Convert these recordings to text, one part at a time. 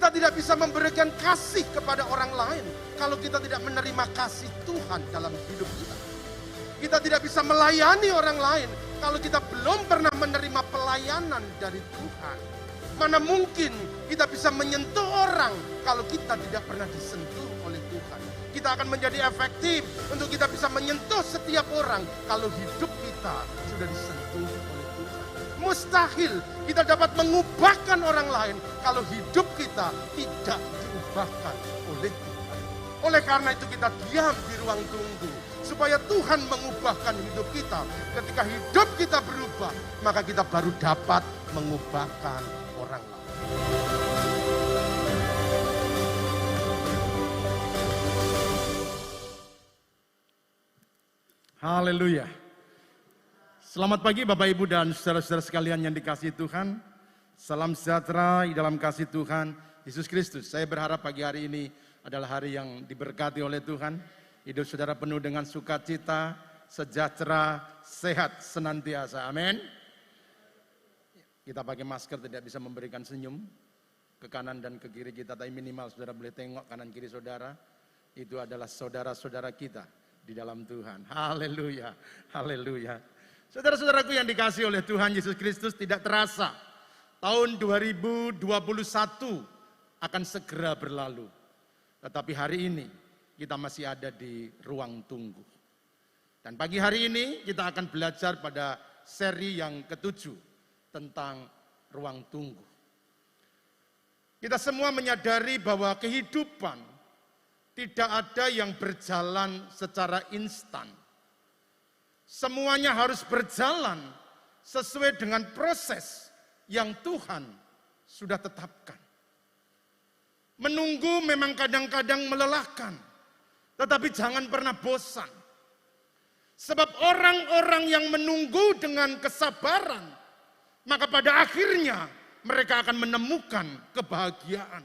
Kita tidak bisa memberikan kasih kepada orang lain kalau kita tidak menerima kasih Tuhan dalam hidup kita. Kita tidak bisa melayani orang lain kalau kita belum pernah menerima pelayanan dari Tuhan. Mana mungkin kita bisa menyentuh orang kalau kita tidak pernah disentuh oleh Tuhan. Kita akan menjadi efektif untuk kita bisa menyentuh setiap orang kalau hidup kita sudah disentuh oleh Tuhan. Mustahil kita dapat mengubahkan orang lain kalau hidup kita tidak diubahkan oleh Tuhan. Oleh karena itu kita diam di ruang tunggu supaya Tuhan mengubahkan hidup kita. Ketika hidup kita berubah, maka kita baru dapat mengubahkan orang lain. Haleluya. Selamat pagi Bapak Ibu dan saudara-saudara sekalian yang dikasihi Tuhan. Salam sejahtera di dalam kasih Tuhan Yesus Kristus. Saya berharap pagi hari ini adalah hari yang diberkati oleh Tuhan. Hidup saudara penuh dengan sukacita, sejahtera, sehat senantiasa. Amin. Kita pakai masker tidak bisa memberikan senyum ke kanan dan ke kiri kita, tapi minimal saudara boleh tengok kanan kiri saudara. Itu adalah saudara-saudara kita di dalam Tuhan. Haleluya. Haleluya. Saudara-saudaraku yang dikasihi oleh Tuhan Yesus Kristus, tidak terasa tahun 2021 akan segera berlalu. Tetapi hari ini kita masih ada di ruang tunggu. Dan pagi hari ini kita akan belajar pada seri yang ke-7 tentang ruang tunggu. Kita semua menyadari bahwa kehidupan tidak ada yang berjalan secara instan. Semuanya harus berjalan sesuai dengan proses yang Tuhan sudah tetapkan. Menunggu memang kadang-kadang melelahkan, tetapi jangan pernah bosan. Sebab orang-orang yang menunggu dengan kesabaran, maka pada akhirnya mereka akan menemukan kebahagiaan.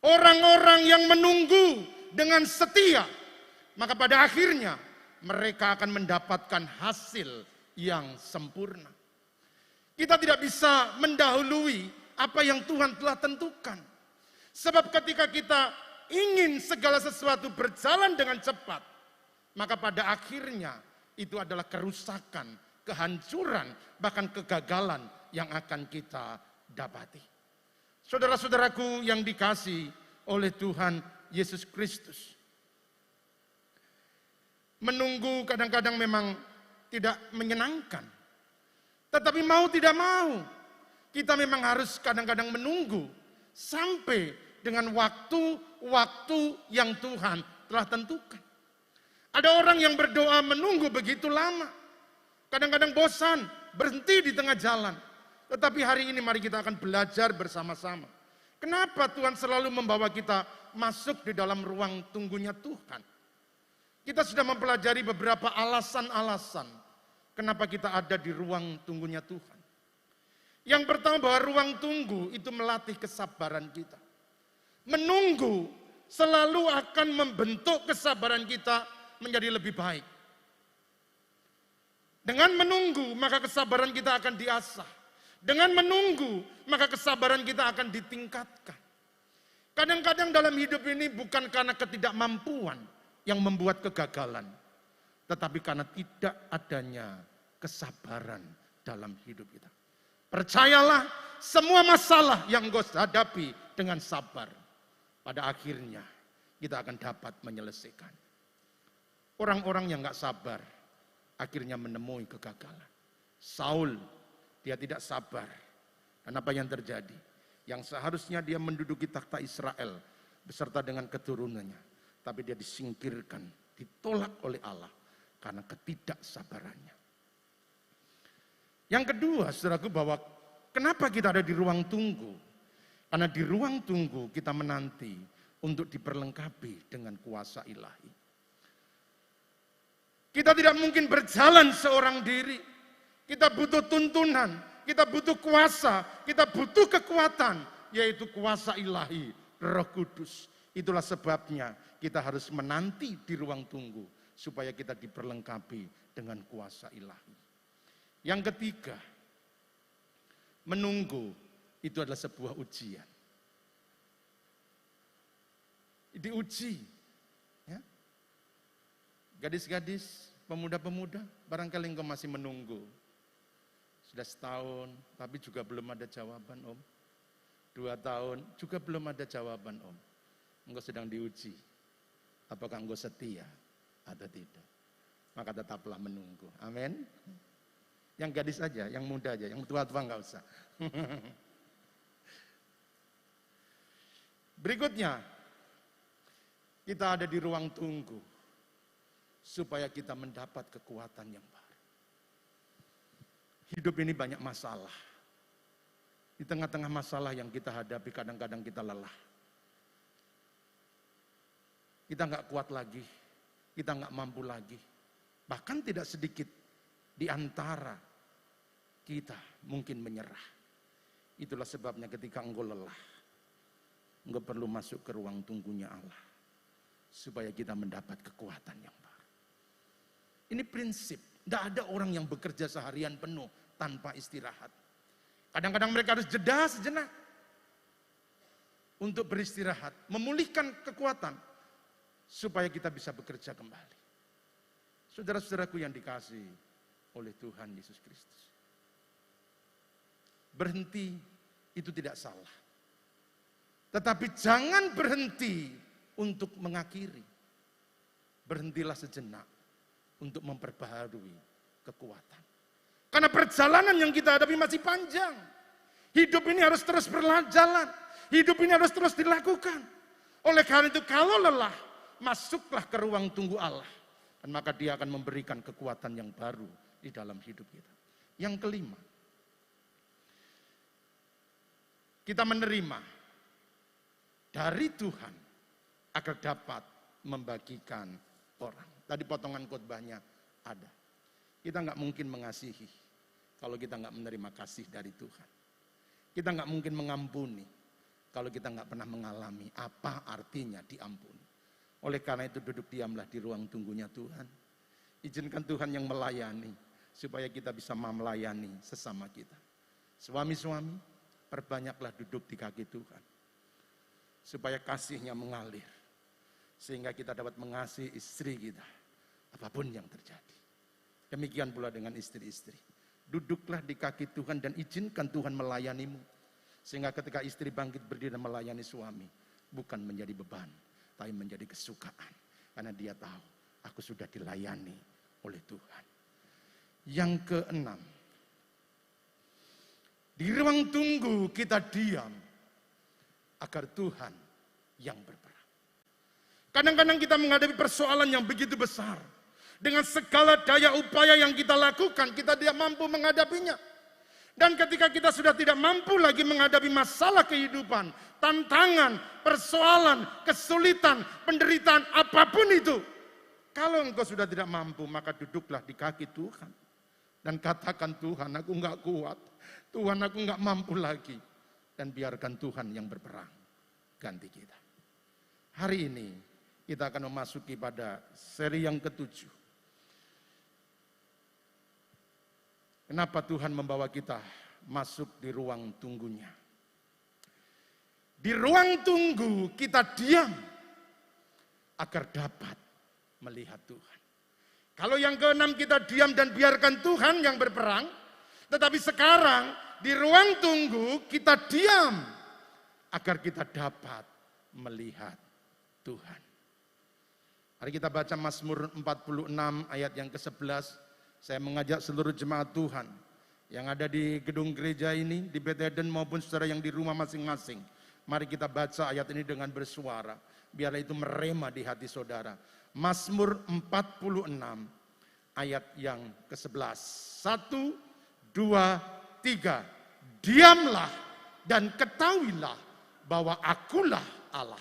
Orang-orang yang menunggu dengan setia, maka pada akhirnya mereka akan mendapatkan hasil yang sempurna. Kita tidak bisa mendahului apa yang Tuhan telah tentukan. Sebab ketika kita ingin segala sesuatu berjalan dengan cepat, maka pada akhirnya itu adalah kerusakan, kehancuran, bahkan kegagalan yang akan kita dapati. Saudara-saudaraku yang dikasihi oleh Tuhan Yesus Kristus. Menunggu kadang-kadang memang tidak menyenangkan. Tetapi mau tidak mau, kita memang harus kadang-kadang menunggu sampai dengan waktu-waktu yang Tuhan telah tentukan. Ada orang yang berdoa menunggu begitu lama. Kadang-kadang bosan, berhenti di tengah jalan. Tetapi hari ini mari kita akan belajar bersama-sama. Kenapa Tuhan selalu membawa kita masuk di dalam ruang tunggunya Tuhan? Kita sudah mempelajari beberapa alasan-alasan kenapa kita ada di ruang tunggunya Tuhan. Yang pertama bahwa ruang tunggu itu melatih kesabaran kita. Menunggu selalu akan membentuk kesabaran kita menjadi lebih baik. Dengan menunggu maka kesabaran kita akan diasah. Dengan menunggu maka kesabaran kita akan ditingkatkan. Kadang-kadang dalam hidup ini bukan karena ketidakmampuan yang membuat kegagalan, tetapi karena tidak adanya kesabaran dalam hidup kita. Percayalah, semua masalah yang engkau hadapi dengan sabar, pada akhirnya kita akan dapat menyelesaikan. Orang-orang yang gak sabar, akhirnya menemui kegagalan. Saul, dia tidak sabar. Dan apa yang terjadi? Yang seharusnya dia menduduki takhta Israel beserta dengan keturunannya, tapi dia disingkirkan, ditolak oleh Allah karena ketidaksabarannya. Yang kedua, saudaraku, bahwa kenapa kita ada di ruang tunggu? Karena di ruang tunggu kita menanti untuk diperlengkapi dengan kuasa ilahi. Kita tidak mungkin berjalan seorang diri. Kita butuh tuntunan, kita butuh kuasa, kita butuh kekuatan, yaitu kuasa ilahi, Roh Kudus. Itulah sebabnya kita harus menanti di ruang tunggu supaya kita diperlengkapi dengan kuasa ilahi. Yang ketiga, menunggu itu adalah sebuah ujian. diuji. Ya. Gadis-gadis, pemuda-pemuda, barangkali engkau masih menunggu. Sudah setahun, tapi juga belum ada jawaban, Om. 2 tahun, juga belum ada jawaban, Om. Engkau sedang diuji. Apakah engkau setia atau tidak? Maka tetaplah menunggu. Amin. Yang gadis aja, yang muda aja, yang tua-tua enggak usah. Berikutnya, kita ada di ruang tunggu supaya kita mendapat kekuatan yang baru. Hidup ini banyak masalah. Di tengah-tengah masalah yang kita hadapi, kadang-kadang kita lelah. Kita nggak kuat lagi, kita nggak mampu lagi. Bahkan tidak sedikit di antara kita mungkin menyerah. Itulah sebabnya ketika engkau lelah, engkau perlu masuk ke ruang tunggunya Allah. Supaya kita mendapat kekuatan yang baru. Ini prinsip. Tidak ada orang yang bekerja seharian penuh tanpa istirahat. Kadang-kadang mereka harus jeda sejenak. Untuk beristirahat. Memulihkan kekuatan. Supaya kita bisa bekerja kembali. Saudara-saudaraku yang dikasihi oleh Tuhan Yesus Kristus. Berhenti itu tidak salah. Tetapi jangan berhenti untuk mengakhiri. Berhentilah sejenak untuk memperbaharui kekuatan. Karena perjalanan yang kita hadapi masih panjang. Hidup ini harus terus berjalan. Hidup ini harus terus dilakukan. Oleh karena itu kalau lelah, masuklah ke ruang tunggu Allah. Dan maka Dia akan memberikan kekuatan yang baru di dalam hidup kita. Yang kelima, kita menerima dari Tuhan agar dapat membagikan orang. Tadi potongan khotbahnya ada. Kita nggak mungkin mengasihi kalau kita nggak menerima kasih dari Tuhan. Kita nggak mungkin mengampuni kalau kita nggak pernah mengalami apa artinya diampuni. Oleh karena itu duduk diamlah di ruang tunggunya Tuhan. Izinkan Tuhan yang melayani supaya kita bisa melayani sesama kita. Suami-suami, perbanyaklah duduk di kaki Tuhan. Supaya kasihnya mengalir. Sehingga kita dapat mengasihi istri kita. Apapun yang terjadi. Demikian pula dengan istri-istri. Duduklah di kaki Tuhan dan izinkan Tuhan melayanimu. Sehingga ketika istri bangkit berdiri dan melayani suami. Bukan menjadi beban. Tapi menjadi kesukaan. Karena dia tahu, aku sudah dilayani oleh Tuhan. Yang keenam. Di ruang tunggu kita diam. Agar Tuhan yang berperang. Kadang-kadang kita menghadapi persoalan yang begitu besar. Dengan segala daya upaya yang kita lakukan, kita tidak mampu menghadapinya. Dan ketika kita sudah tidak mampu lagi menghadapi masalah kehidupan, tantangan, persoalan, kesulitan, penderitaan, apapun itu. Kalau engkau sudah tidak mampu, maka duduklah di kaki Tuhan. Dan katakan, Tuhan aku enggak kuat. Tuhan aku enggak mampu lagi. Dan biarkan Tuhan yang berperang. Ganti kita. Hari ini kita akan memasuki pada seri yang ke-7. Kenapa Tuhan membawa kita masuk di ruang tunggunya? Di ruang tunggu kita diam agar dapat melihat Tuhan. Kalau yang keenam kita diam dan biarkan Tuhan yang berperang, tetapi sekarang di ruang tunggu kita diam agar kita dapat melihat Tuhan. Mari kita baca Mazmur 46 ayat yang ke-11. Saya mengajak seluruh jemaat Tuhan yang ada di gedung gereja ini, di Beth Eden maupun saudara yang di rumah masing-masing. Mari kita baca ayat ini dengan bersuara. Biarlah itu merema di hati saudara. Mazmur 46 ayat yang ke-11. 1, 2, 3. Diamlah dan ketahuilah bahwa akulah Allah.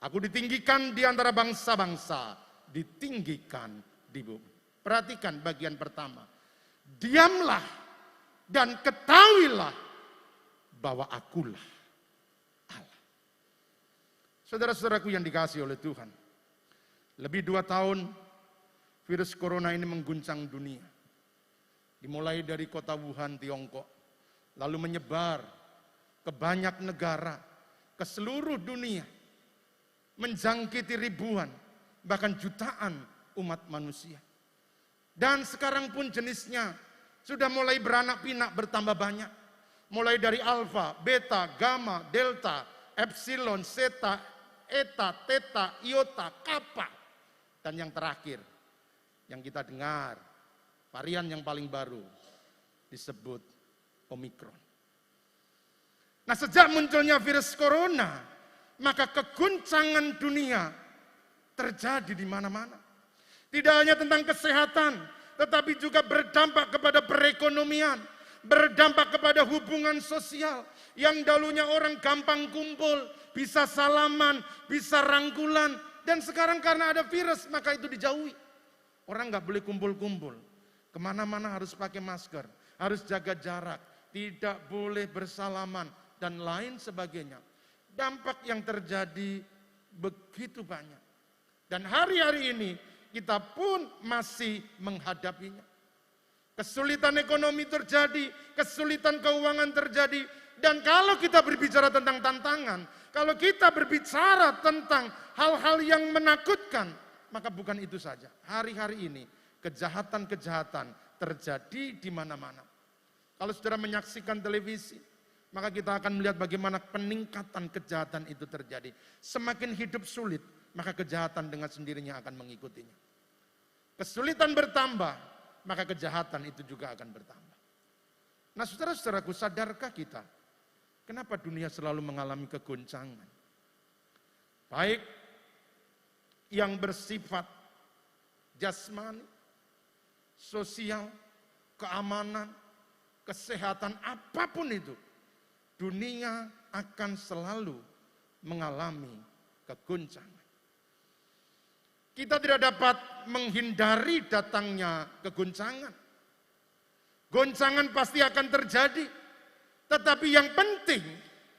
Aku ditinggikan di antara bangsa-bangsa, ditinggikan di bumi. Perhatikan bagian pertama. Diamlah dan ketahuilah bahwa akulah Allah. Saudara-saudaraku yang dikasihi oleh Tuhan. Lebih 2 tahun virus corona ini mengguncang dunia. Dimulai dari kota Wuhan, Tiongkok. Lalu menyebar ke banyak negara, ke seluruh dunia. menjangkiti ribuan, bahkan jutaan umat manusia. Dan sekarang pun jenisnya sudah mulai beranak pinak bertambah banyak. Mulai dari alfa, beta, gamma, delta, epsilon, zeta, eta, theta, iota, kappa. Dan yang terakhir, yang kita dengar, varian yang paling baru disebut Omikron. Nah, sejak munculnya virus corona, maka keguncangan dunia terjadi di mana-mana. Tidak hanya tentang kesehatan, tetapi juga berdampak kepada perekonomian, berdampak kepada hubungan sosial. Yang dulunya orang gampang kumpul, bisa salaman, bisa rangkulan. Dan sekarang karena ada virus, maka itu dijauhi. Orang nggak boleh kumpul-kumpul. Kemana-mana harus pakai masker, harus jaga jarak, tidak boleh bersalaman, dan lain sebagainya. Dampak yang terjadi begitu banyak. Dan hari-hari ini kita pun masih menghadapinya. Kesulitan ekonomi terjadi, kesulitan keuangan terjadi. Dan kalau kita berbicara tentang tantangan, kalau kita berbicara tentang hal-hal yang menakutkan, maka bukan itu saja. Hari-hari ini kejahatan-kejahatan terjadi di mana-mana. Kalau saudara menyaksikan televisi, maka kita akan melihat bagaimana peningkatan kejahatan itu terjadi. Semakin hidup sulit, maka kejahatan dengan sendirinya akan mengikutinya. Kesulitan bertambah, maka kejahatan itu juga akan bertambah. Nah, saudara-saudaraku, sadarkah kita kenapa dunia selalu mengalami kegoncangan? Baik yang bersifat jasmani, sosial, keamanan, kesehatan, apapun itu, dunia akan selalu mengalami kegoncangan. Kita tidak dapat menghindari datangnya kegoncangan. Goncangan pasti akan terjadi. Tetapi yang penting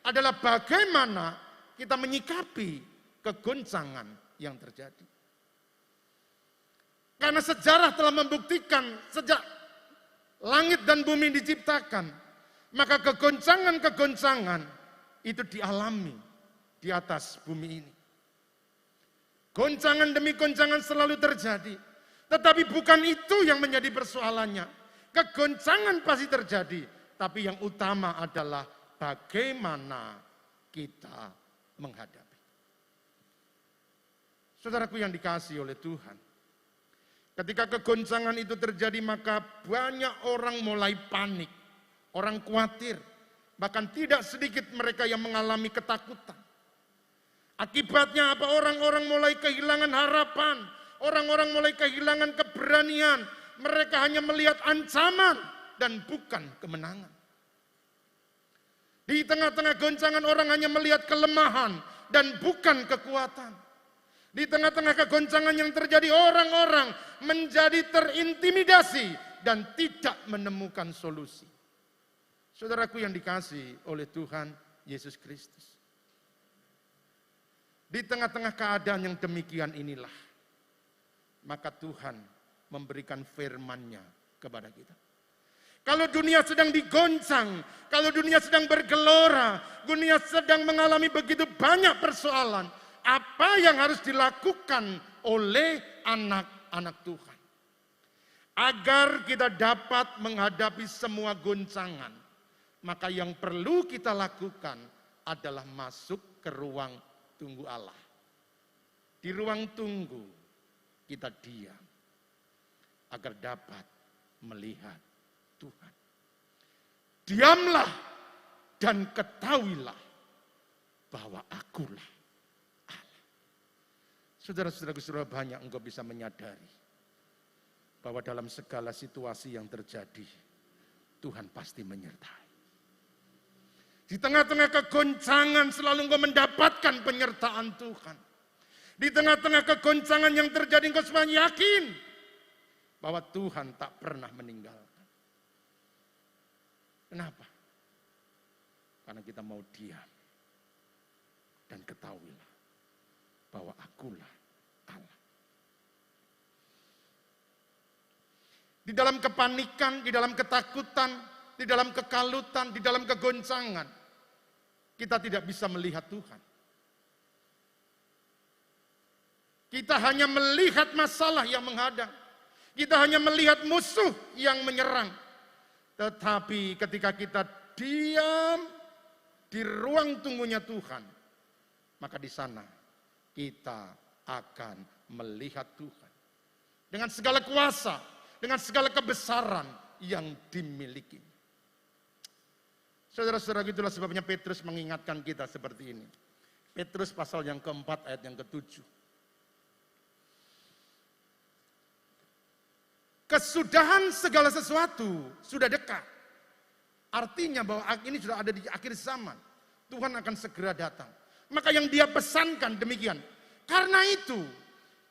adalah bagaimana kita menyikapi kegoncangan yang terjadi. Karena sejarah telah membuktikan sejak langit dan bumi diciptakan, maka kegoncangan-kegoncangan itu dialami di atas bumi ini. Goncangan demi goncangan selalu terjadi. Tetapi bukan itu yang menjadi persoalannya. Kegoncangan pasti terjadi. Tapi yang utama adalah bagaimana kita menghadapi. Saudaraku yang dikasihi oleh Tuhan. Ketika kegoncangan itu terjadi, maka banyak orang mulai panik. Orang khawatir. Bahkan tidak sedikit mereka yang mengalami ketakutan. Akibatnya apa? Orang-orang mulai kehilangan harapan. Orang-orang mulai kehilangan keberanian. Mereka hanya melihat ancaman dan bukan kemenangan. Di tengah-tengah goncangan orang hanya melihat kelemahan dan bukan kekuatan. Di tengah-tengah kegoncangan yang terjadi, orang-orang menjadi terintimidasi dan tidak menemukan solusi. Saudaraku yang dikasihi oleh Tuhan Yesus Kristus. Di tengah-tengah keadaan yang demikian inilah, maka Tuhan memberikan firman-Nya kepada kita. Kalau dunia sedang digoncang, kalau dunia sedang bergelora, dunia sedang mengalami begitu banyak persoalan, apa yang harus dilakukan oleh anak-anak Tuhan? Agar kita dapat menghadapi semua goncangan, maka yang perlu kita lakukan adalah masuk ke ruang tunggu Allah. Di ruang tunggu kita diam agar dapat melihat Tuhan. Diamlah dan ketahuilah bahwa akulah Allah. Saudara-saudaraku, saudara, banyak engkau bisa menyadari bahwa dalam segala situasi yang terjadi, Tuhan pasti menyertai. Di tengah-tengah kegoncangan selalu engkau mendapatkan penyertaan Tuhan. Di tengah-tengah kegoncangan yang terjadi engkau semakin yakin bahwa Tuhan tak pernah meninggalkan. Kenapa? Karena kita mau diam dan ketahuilah bahwa akulah Allah. Di dalam kepanikan, di dalam ketakutan, di dalam kekalutan, di dalam kegoncangan, kita tidak bisa melihat Tuhan. Kita hanya melihat masalah yang menghadang. Kita hanya melihat musuh yang menyerang. Tetapi ketika kita diam di ruang tunggunya Tuhan, maka di sana kita akan melihat Tuhan. Dengan segala kuasa, dengan segala kebesaran yang dimiliki. Saudara-saudara, itulah sebabnya Petrus mengingatkan kita seperti ini. Petrus pasal yang keempat ayat yang ke-7. Kesudahan segala sesuatu sudah dekat. Artinya bahwa ini sudah ada di akhir zaman. Tuhan akan segera datang. Maka yang dia pesankan demikian. Karena itu,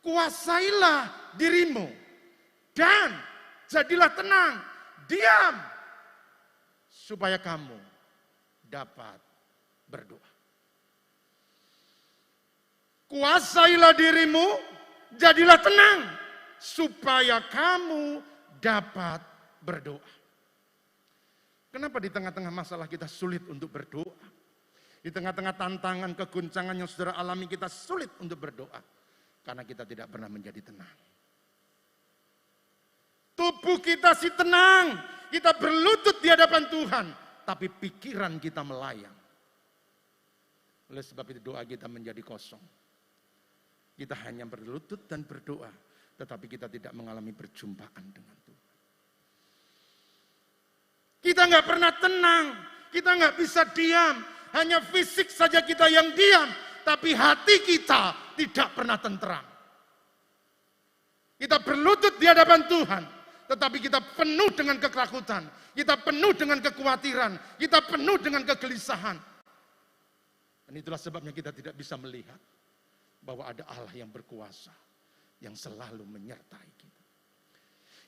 kuasailah dirimu. Dan jadilah tenang. Diam. Supaya kamu dapat berdoa. Kuasailah dirimu. Jadilah tenang. Supaya kamu dapat berdoa. Kenapa di tengah-tengah masalah kita sulit untuk berdoa? Di tengah-tengah tantangan, keguncangan yang saudara alami kita sulit untuk berdoa. Karena kita tidak pernah menjadi tenang. Tubuh kita sih tenang. Kita berlutut di hadapan Tuhan. Tapi pikiran kita melayang. Oleh sebab itu doa kita menjadi kosong. Kita hanya berlutut dan berdoa. Tetapi kita tidak mengalami perjumpaan dengan Tuhan. Kita nggak pernah tenang, kita nggak bisa diam. Hanya fisik saja kita yang diam, tapi hati kita tidak pernah tentram. Kita berlutut di hadapan Tuhan, tetapi kita penuh dengan ketakutan, kita penuh dengan kekhawatiran, kita penuh dengan kegelisahan. Dan itulah sebabnya kita tidak bisa melihat bahwa ada Allah yang berkuasa, yang selalu menyertai kita.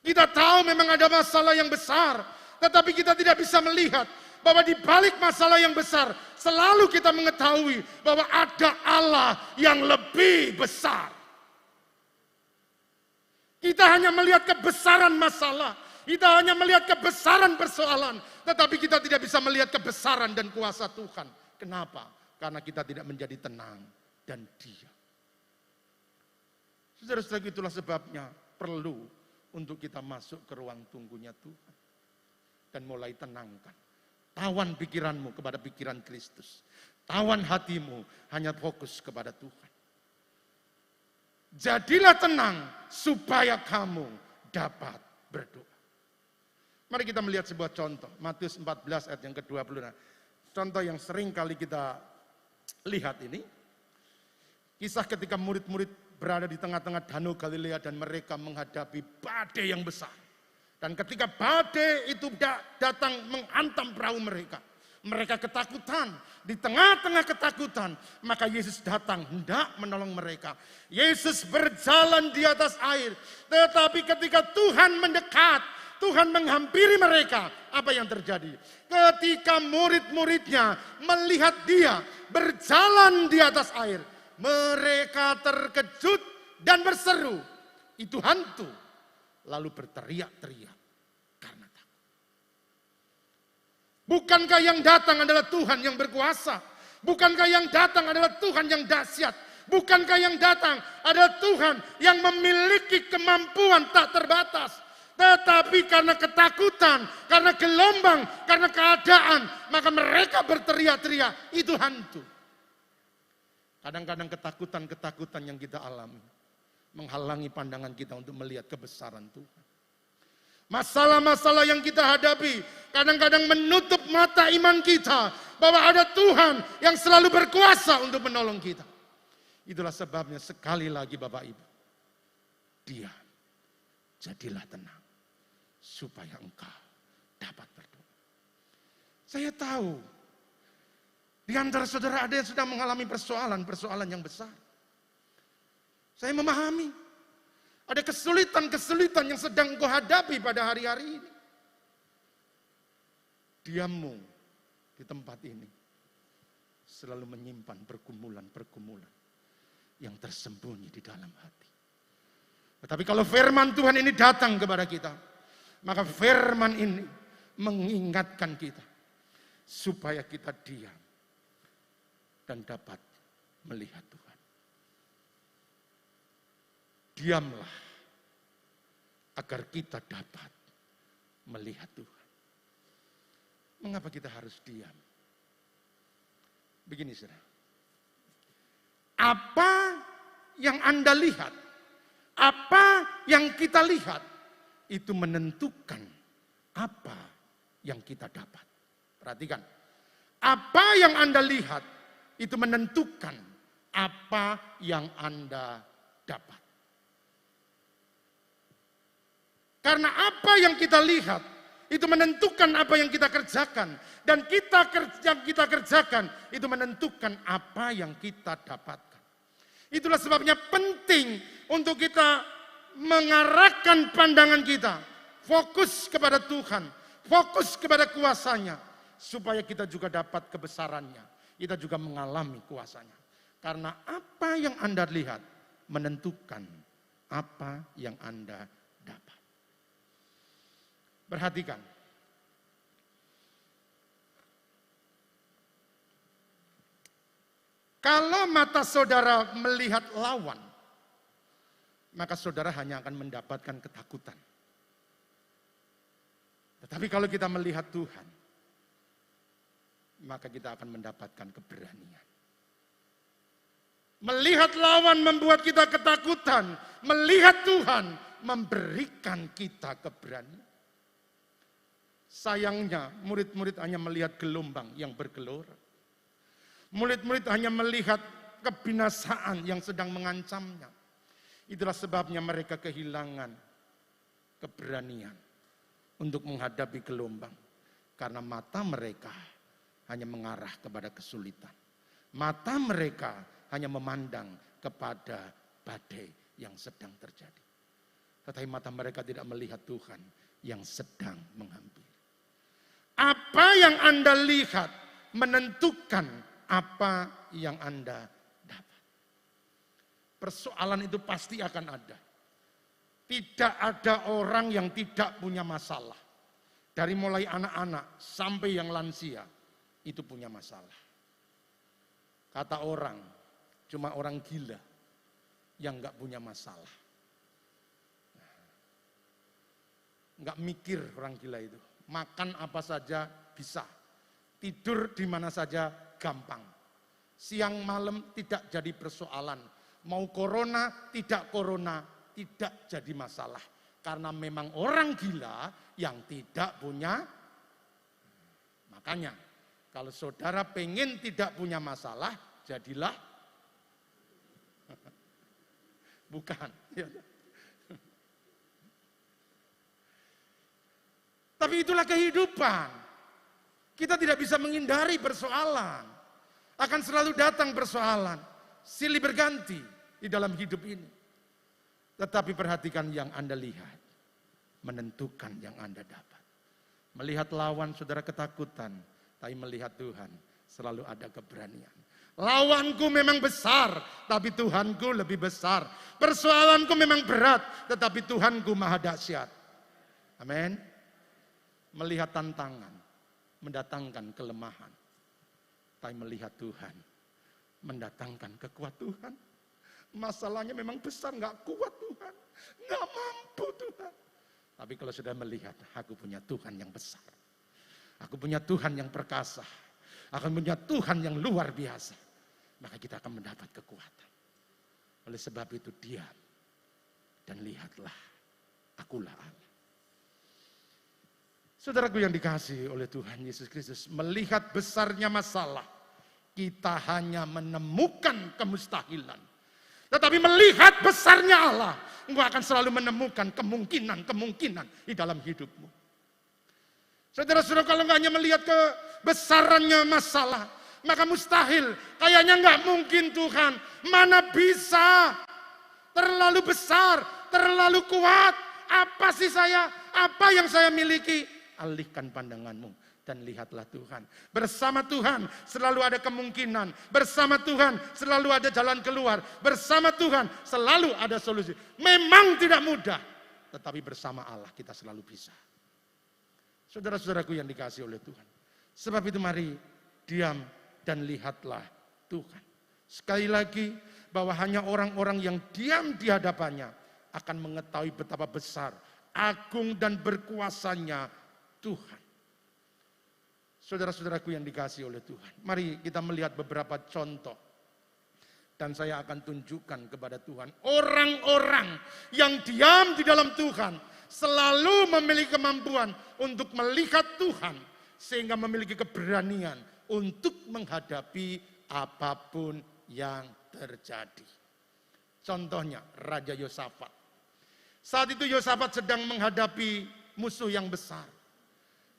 Kita tahu memang ada masalah yang besar, tetapi kita tidak bisa melihat bahwa di balik masalah yang besar, selalu kita mengetahui bahwa ada Allah yang lebih besar. Kita hanya melihat kebesaran masalah, kita hanya melihat kebesaran persoalan, tetapi kita tidak bisa melihat kebesaran dan kuasa Tuhan. Kenapa? Karena kita tidak menjadi tenang dan diam. Saudara-saudara, itulah sebabnya perlu untuk kita masuk ke ruang tunggunya Tuhan. Dan mulai tenangkan. Tawan pikiranmu kepada pikiran Kristus. Tawan hatimu hanya fokus kepada Tuhan. Jadilah tenang supaya kamu dapat berdoa. Mari kita melihat sebuah contoh. Matius 14 ayat yang ke-20. Nah, contoh yang sering kali kita lihat ini. Kisah ketika murid-murid berada di tengah-tengah Danau Galilea dan mereka menghadapi badai yang besar. Dan ketika badai itu datang menghantam perahu mereka. Mereka ketakutan. Di tengah-tengah ketakutan, maka Yesus datang hendak menolong mereka. Yesus berjalan di atas air. Tetapi ketika Tuhan mendekat, Tuhan menghampiri mereka. Apa yang terjadi? Ketika murid-muridnya melihat dia berjalan di atas air, mereka terkejut dan berseru, itu hantu. Lalu berteriak-teriak karena takut. Bukankah yang datang adalah Tuhan yang berkuasa? Bukankah yang datang adalah Tuhan yang dahsyat? Bukankah yang datang adalah Tuhan yang memiliki kemampuan tak terbatas? Tetapi karena ketakutan, karena gelombang, karena keadaan, maka mereka berteriak-teriak, itu hantu. Kadang-kadang ketakutan-ketakutan yang kita alami menghalangi pandangan kita untuk melihat kebesaran Tuhan. Masalah-masalah yang kita hadapi kadang-kadang menutup mata iman kita bahwa ada Tuhan yang selalu berkuasa untuk menolong kita. Itulah sebabnya sekali lagi Bapak Ibu, diam, jadilah tenang supaya engkau dapat berdoa. Saya tahu di antara saudara ada yang sedang mengalami persoalan yang besar. Saya memahami. Ada kesulitan-kesulitan yang sedang engkau hadapi pada hari-hari ini. Diammu di tempat ini selalu menyimpan pergumulan-pergumulan yang tersembunyi di dalam hati. Tetapi kalau firman Tuhan ini datang kepada kita, maka firman ini mengingatkan kita supaya kita diam dan dapat melihat Tuhan. diamlah agar kita dapat melihat Tuhan. Mengapa kita harus diam? Begini saudara. Apa yang Anda lihat, apa yang kita lihat, itu menentukan apa yang kita dapat. Perhatikan, apa yang Anda lihat, itu menentukan apa yang Anda dapat. Karena apa yang kita lihat, itu menentukan apa yang kita kerjakan. Dan yang kita kerjakan, itu menentukan apa yang kita dapatkan. Itulah sebabnya penting untuk kita mengarahkan pandangan kita. Fokus kepada Tuhan, fokus kepada kuasanya. Supaya kita juga dapat kebesarannya. Kita juga mengalami kuasanya. Karena apa yang Anda lihat, menentukan apa yang Anda dapat. Perhatikan. Kalau mata saudara melihat lawan, maka saudara hanya akan mendapatkan ketakutan. Tetapi kalau kita melihat Tuhan, maka kita akan mendapatkan keberanian. Melihat lawan membuat kita ketakutan, melihat Tuhan memberikan kita keberanian. Sayangnya murid-murid hanya melihat gelombang yang bergelora. Murid-murid hanya melihat kebinasaan yang sedang mengancamnya. Itulah sebabnya mereka kehilangan keberanian untuk menghadapi gelombang. Karena mata mereka hanya mengarah kepada kesulitan. Mata mereka hanya memandang kepada badai yang sedang terjadi. Tetapi mata mereka tidak melihat Tuhan yang sedang menghampiri. Apa yang Anda lihat menentukan apa yang Anda dapat. Persoalan itu pasti akan ada. Tidak ada orang yang tidak punya masalah. Dari mulai anak-anak sampai yang lansia, itu punya masalah. Kata orang, cuma orang gila yang gak punya masalah. Gak mikir orang gila itu. Makan apa saja bisa. Tidur di mana saja gampang. Siang malam tidak jadi persoalan. Mau corona, tidak corona, tidak jadi masalah. Karena memang orang gila yang tidak punya. Makanya kalau saudara pengen tidak punya masalah, jadilah. Bukan. Tapi itulah kehidupan. Kita tidak bisa menghindari persoalan. Akan selalu datang persoalan. Silih berganti di dalam hidup ini. Tetapi perhatikan yang Anda lihat. Menentukan yang Anda dapat. Melihat lawan saudara ketakutan. Tapi melihat Tuhan selalu ada keberanian. Lawanku memang besar. Tapi Tuhanku lebih besar. Persoalanku memang berat. Tetapi Tuhanku maha dahsyat. Amin. Melihat tantangan mendatangkan kelemahan. Tapi melihat Tuhan mendatangkan kekuatan Tuhan. Masalahnya memang besar, gak kuat Tuhan. Gak mampu Tuhan. Tapi kalau sudah melihat, aku punya Tuhan yang besar. Aku punya Tuhan yang perkasa. Aku punya Tuhan yang luar biasa. Maka kita akan mendapat kekuatan. Oleh sebab itu diam. Dan lihatlah, akulah Allah. Saudaraku yang dikasihi oleh Tuhan Yesus Kristus, melihat besarnya masalah, kita hanya menemukan kemustahilan. Tetapi melihat besarnya Allah, engkau akan selalu menemukan kemungkinan-kemungkinan di dalam hidupmu. Saudara-saudara, kalau enggak hanya melihat kebesarannya masalah, maka mustahil, kayaknya enggak mungkin Tuhan. Mana bisa, terlalu besar, terlalu kuat. Apa sih saya, apa yang saya miliki? Alihkan pandanganmu dan lihatlah Tuhan. Bersama Tuhan selalu ada kemungkinan. Bersama Tuhan selalu ada jalan keluar. Bersama Tuhan selalu ada solusi. Memang tidak mudah, tetapi bersama Allah kita selalu bisa. Saudara-saudaraku yang dikasihi oleh Tuhan. Sebab itu mari diam dan lihatlah Tuhan. Sekali lagi bahwa hanya orang-orang yang diam di hadapannya akan mengetahui betapa besar, agung dan berkuasanya Tuhan. Saudara-saudaraku yang dikasihi oleh Tuhan, mari kita melihat beberapa contoh. Dan saya akan tunjukkan kepada Tuhan, orang-orang yang diam di dalam Tuhan selalu memiliki kemampuan untuk melihat Tuhan, sehingga memiliki keberanian untuk menghadapi apapun yang terjadi. Contohnya Raja Yosafat. Saat itu Yosafat sedang menghadapi musuh yang besar.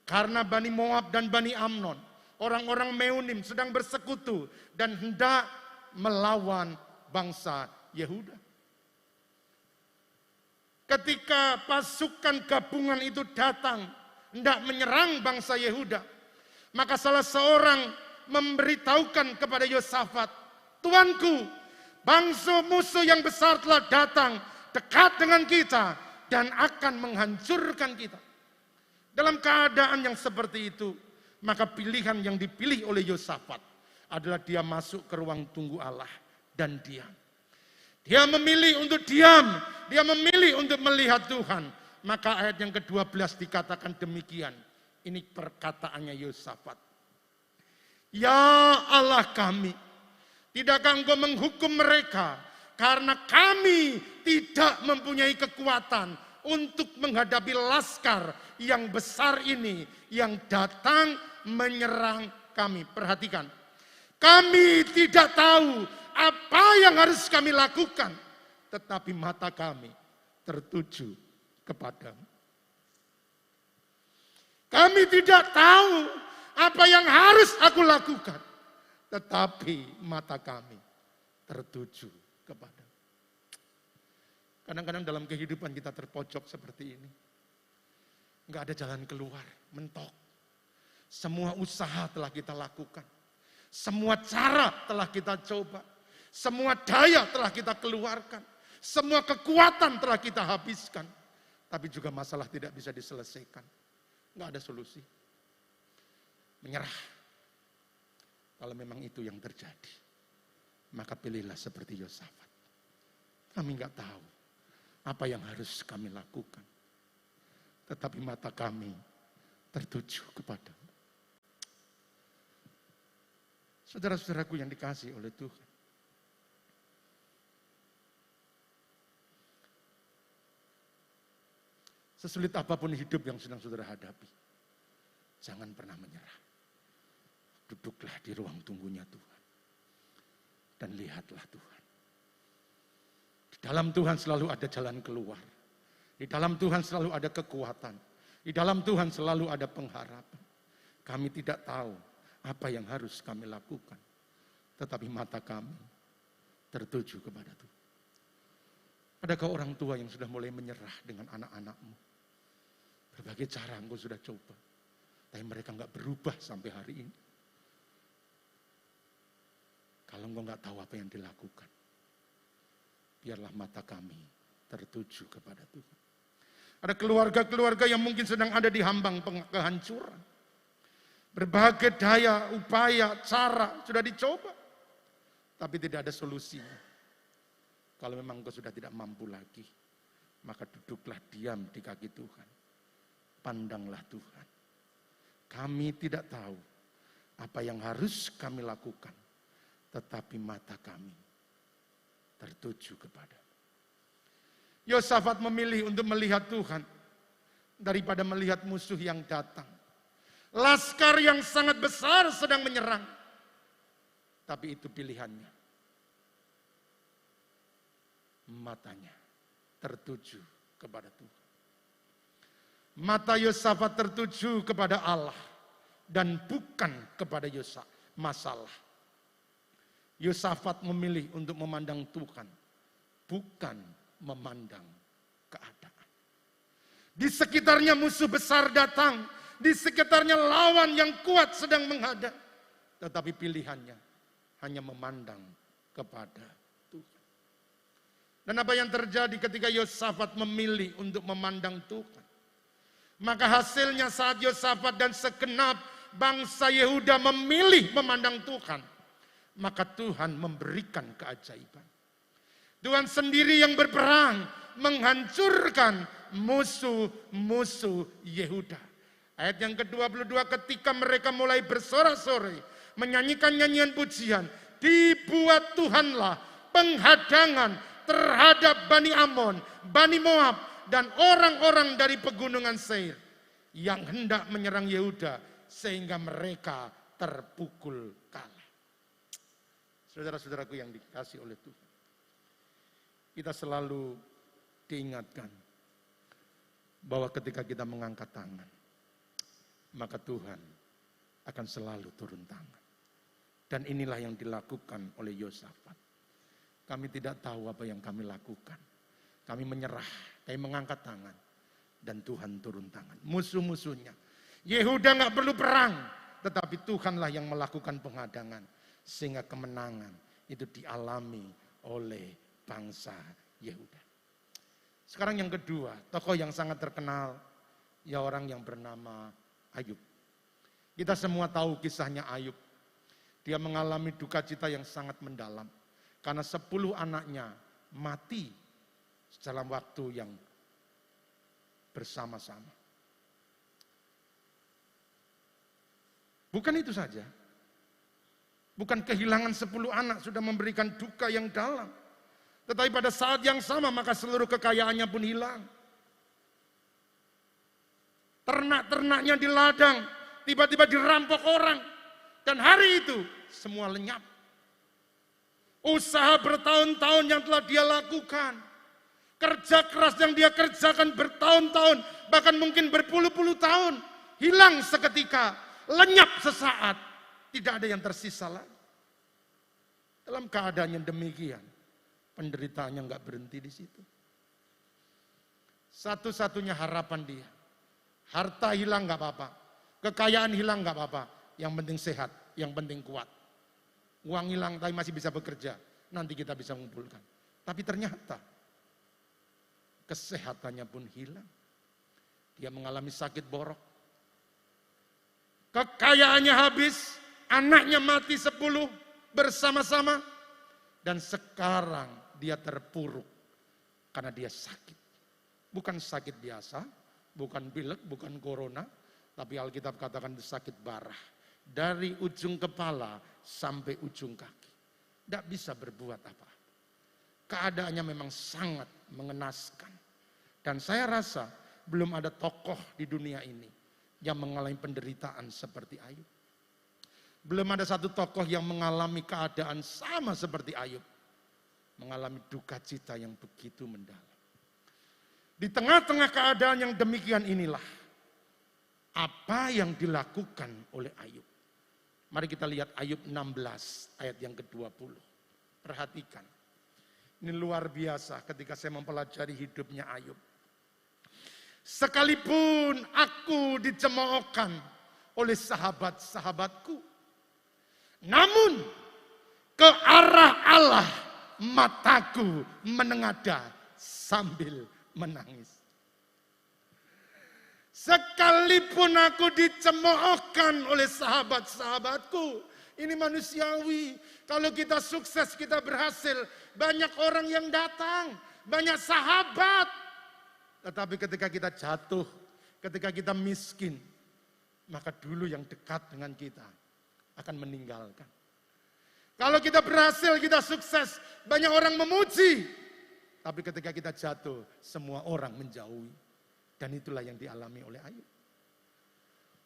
Karena Bani Moab dan Bani Amnon, orang-orang Meunim sedang bersekutu dan hendak melawan bangsa Yehuda. Ketika pasukan gabungan itu datang hendak menyerang bangsa Yehuda, maka salah seorang memberitahukan kepada Yosafat, "Tuanku, bangsa musuh yang besar telah datang dekat dengan kita dan akan menghancurkan kita." Dalam keadaan yang seperti itu, maka pilihan yang dipilih oleh Yosafat adalah dia masuk ke ruang tunggu Allah dan diam. Dia memilih untuk diam, dia memilih untuk melihat Tuhan. Maka ayat yang ke-12 dikatakan demikian. Ini perkataannya Yosafat. "Ya Allah kami, tidakkah Engkau menghukum mereka karena kami tidak mempunyai kekuatan untuk menghadapi laskar yang besar ini yang datang menyerang kami." Perhatikan. Kami tidak tahu apa yang harus kami lakukan, tetapi mata kami tertuju kepadamu. Kami tidak tahu apa yang harus aku lakukan, tetapi mata kami tertuju kepadamu. Kadang-kadang dalam kehidupan kita terpojok seperti ini. Enggak ada jalan keluar, mentok. Semua usaha telah kita lakukan. Semua cara telah kita coba. Semua daya telah kita keluarkan. Semua kekuatan telah kita habiskan. Tapi juga masalah tidak bisa diselesaikan. Nggak ada solusi. Menyerah. Kalau memang itu yang terjadi, maka pilihlah seperti Yosafat. Kami nggak tahu apa yang harus kami lakukan. Tetapi mata kami tertuju kepadamu. Saudara-saudaraku yang dikasihi oleh Tuhan. Sesulit apapun hidup yang sedang saudara hadapi, jangan pernah menyerah. Duduklah di ruang tunggunya Tuhan. Dan lihatlah Tuhan. Di dalam Tuhan selalu ada jalan keluar. Di dalam Tuhan selalu ada kekuatan. Di dalam Tuhan selalu ada pengharapan. Kami tidak tahu apa yang harus kami lakukan, tetapi mata kami tertuju kepada Tuhan. Adakah orang tua yang sudah mulai menyerah dengan anak-anakmu? Berbagai cara engkau sudah coba, tapi mereka nggak berubah sampai hari ini. Kalau engkau nggak tahu apa yang dilakukan, biarlah mata kami tertuju kepada Tuhan. Ada keluarga-keluarga yang mungkin sedang ada di hambang kehancuran. Berbagai daya, upaya, cara sudah dicoba. Tapi tidak ada solusinya. Kalau memang engkau sudah tidak mampu lagi, maka duduklah diam di kaki Tuhan. Pandanglah Tuhan. Kami tidak tahu apa yang harus kami lakukan, tetapi mata kami tertuju kepada. Yosafat memilih untuk melihat Tuhan daripada melihat musuh yang datang. Laskar yang sangat besar sedang menyerang. Tapi itu pilihannya. Matanya tertuju kepada Tuhan. Mata Yosafat tertuju kepada Allah. Dan bukan kepada masalah. Yosafat memilih untuk memandang Tuhan. Bukan memandang keadaan. Di sekitarnya musuh besar datang. Di sekitarnya lawan yang kuat sedang menghadap. Tetapi pilihannya hanya memandang kepada Tuhan. Dan apa yang terjadi ketika Yosafat memilih untuk memandang Tuhan? Maka hasilnya saat Yosafat dan segenap bangsa Yehuda memilih memandang Tuhan, maka Tuhan memberikan keajaiban. Tuhan sendiri yang berperang menghancurkan musuh-musuh Yehuda. Ayat yang ke-22, ketika mereka mulai bersorak-sorai, menyanyikan nyanyian pujian, dibuat Tuhanlah penghadangan terhadap Bani Amon, Bani Moab, dan orang-orang dari pegunungan Seir yang hendak menyerang Yehuda sehingga mereka terpukul kalah. Saudara-saudaraku yang dikasihi oleh Tuhan, kita selalu diingatkan bahwa ketika kita mengangkat tangan, maka Tuhan akan selalu turun tangan. Dan inilah yang dilakukan oleh Yosafat. Kami tidak tahu apa yang kami lakukan. Kami menyerah, kami mengangkat tangan. Dan Tuhan turun tangan. Musuh-musuhnya. Yehuda nggak perlu perang. Tetapi Tuhanlah yang melakukan penghadangan. Sehingga kemenangan itu dialami oleh bangsa Yehuda. Sekarang yang kedua, tokoh yang sangat terkenal. Ya orang yang bernama Ayub. Kita semua tahu kisahnya Ayub. Dia mengalami duka cita yang sangat mendalam. Karena 10 anaknya mati dalam waktu yang bersama-sama. Bukan itu saja. Bukan kehilangan 10 anak sudah memberikan duka yang dalam. Tetapi pada saat yang sama maka seluruh kekayaannya pun hilang. Ternak-ternaknya di ladang tiba-tiba dirampok orang. Dan hari itu semua lenyap. Usaha bertahun-tahun yang telah dia lakukan. Kerja keras yang dia kerjakan bertahun-tahun. Bahkan mungkin berpuluh-puluh tahun. Hilang seketika. Lenyap sesaat. Tidak ada yang tersisa lagi. Dalam keadaan yang demikian. Penderitaannya nggak berhenti di situ. Satu-satunya harapan dia. Harta hilang nggak apa-apa. Kekayaan hilang nggak apa-apa. Yang penting sehat. Yang penting kuat. Uang hilang tapi masih bisa bekerja. Nanti kita bisa mengumpulkan. Tapi ternyata kesehatannya pun hilang. Dia mengalami sakit borok. Kekayaannya habis. Anaknya mati 10 bersama-sama. Dan sekarang dia terpuruk. Karena dia sakit. Bukan sakit biasa. Bukan pilek, bukan corona. Tapi Alkitab katakan itu sakit barah. Dari ujung kepala sampai ujung kaki. Tidak bisa berbuat apa-apa. Keadaannya memang sangat mengenaskan. Dan saya rasa belum ada tokoh di dunia ini yang mengalami penderitaan seperti Ayub. Belum ada satu tokoh yang mengalami keadaan sama seperti Ayub. Mengalami duka cita yang begitu mendalam. Di tengah-tengah keadaan yang demikian inilah apa yang dilakukan oleh Ayub. Mari kita lihat Ayub 16 ayat yang ke-20. Perhatikan. Ini luar biasa ketika saya mempelajari hidupnya Ayub. Sekalipun aku dicemoohkan oleh sahabat-sahabatku. Namun ke arah Allah mataku menengadah sambil menangis. Sekalipun aku dicemoohkan oleh sahabat-sahabatku. Ini manusiawi. Kalau kita sukses, kita berhasil. Banyak orang yang datang. Banyak sahabat. Tetapi ketika kita jatuh, ketika kita miskin, maka dulu yang dekat dengan kita akan meninggalkan. Kalau kita berhasil, kita sukses, banyak orang memuji. Tapi ketika kita jatuh, semua orang menjauhi. Dan itulah yang dialami oleh Ayub.